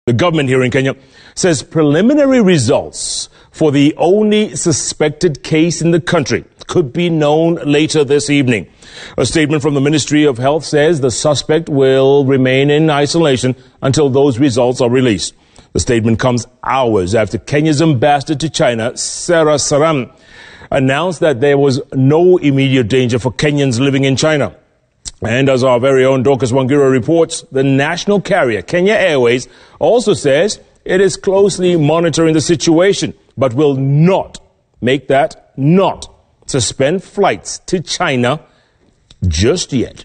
The government here in Kenya says preliminary results for the only suspected case in the country could be known later this evening. A statement from the Ministry of Health says the suspect will remain in isolation until those results are released. The statement comes hours after Kenya's ambassador to China, Sarah Serem, announced that there was no immediate danger for Kenyans living in China. And as our very own Dorcas Wangira reports, the national carrier, Kenya Airways, also says it is closely monitoring the situation, but will not suspend flights to China just yet.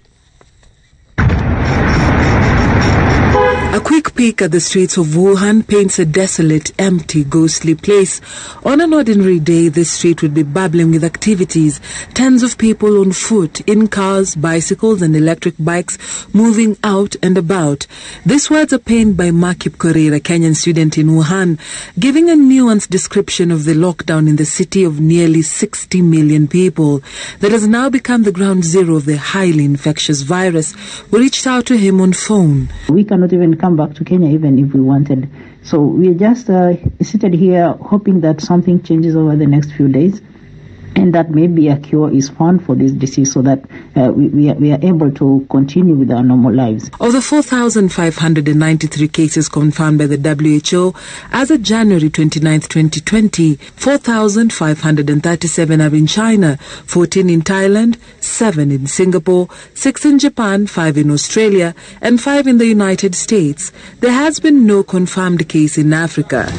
A quick peek at the streets of Wuhan paints a desolate, empty, ghostly place. On an ordinary day, this street would be bubbling with activities. Tens of people on foot, in cars, bicycles and electric bikes, moving out and about. These words are penned by Makip Korir, a Kenyan student in Wuhan, giving a nuanced description of the lockdown in the city of nearly 60 million people that has now become the ground zero of the highly infectious virus. We reached out to him on phone. We cannot even come back to Kenya even if we wanted. So we just seated here hoping that something changes over the next few days and that maybe a cure is found for this disease so that we are able to continue with our normal lives. Of the 4,593 cases confirmed by the WHO as of January 29, 2020, 4,537 are in China, 14 in Thailand, 7 in Singapore, 6 in Japan, 5 in Australia, and 5 in the United States. There has been no confirmed case in Africa.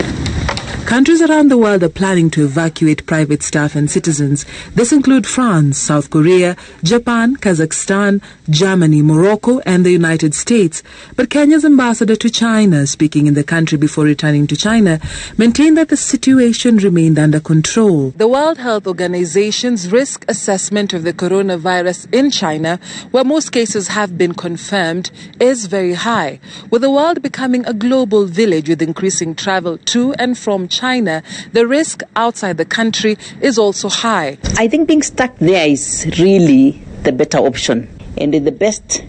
Countries around the world are planning to evacuate private staff and citizens. This include France, South Korea, Japan, Kazakhstan, Germany, Morocco, and the United States. But Kenya's ambassador to China, speaking in the country before returning to China, maintained that the situation remained under control. The World Health Organization's risk assessment of the coronavirus in China, where most cases have been confirmed, is very high. With the world becoming a global village with increasing travel to and from China, the risk outside the country is also high. I think being stuck there is really the better option. And the best,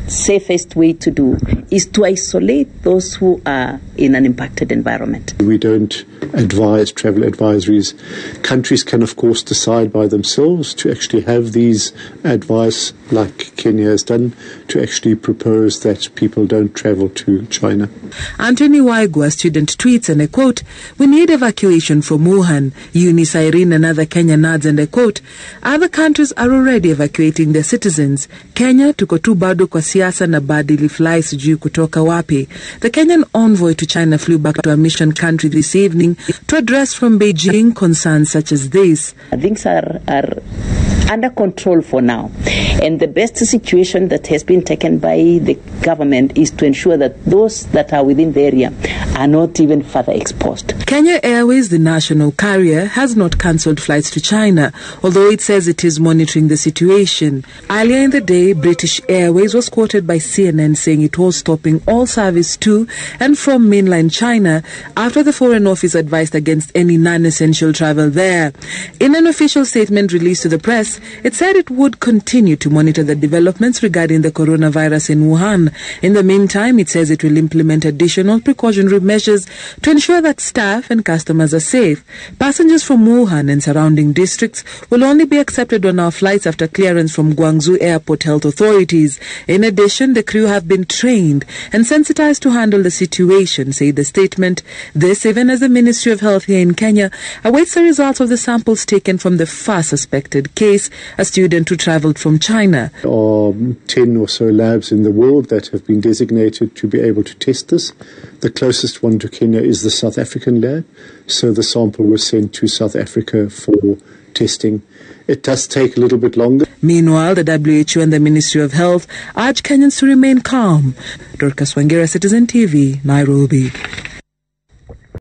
safest way to do is to isolate those who are in an impacted environment. We don't advise travel advisories. Countries can, of course, decide by themselves to actually have these advice, like Kenya has done, to actually propose that people don't travel to China. Anthony Waigu, a student, tweets, and I quote, "We need evacuation from Wuhan." Eunice Irene, another Kenyan, adds, and I quote, "Other countries are already evacuating their citizens. Kenya tuko tu bado kwa siasa na badili fly sijui kutoka wapi." The Kenyan envoy to China flew back to a mission country this evening to address from Beijing concerns such as this. Things are under control for now. And the best situation that has been taken by the government is to ensure that those that are within the area are not even further exposed. Kenya Airways, the national carrier, has not cancelled flights to China, although it says it is monitoring the situation. Earlier in the day, British Airways was quoted by CNN saying it was stopping all service to and from mainland China after the Foreign Office advised against any non-essential travel there. In an official statement released to the press, it said it would continue to monitor the developments regarding the coronavirus in Wuhan. In the meantime, it says it will implement additional precautionary measures to ensure that staff and customers are safe. Passengers from Wuhan and surrounding districts will only be accepted on our flights after clearance from Guangzhou Airport health authorities. In addition, the crew have been trained and sensitized to handle the situation, said the statement. This even as the Ministry of Health here in Kenya awaits the results of the samples taken from the first suspected case, a student who traveled from China. There are 10 or so labs in the world that have been designated to be able to test this. The closest one to Kenya is the South African lab, so the sample was sent to South Africa for testing. It does take a little bit longer. Meanwhile, the WHO and the Ministry of Health urge Kenyans to remain calm. Dorcas Wangira, Citizen TV, Nairobi.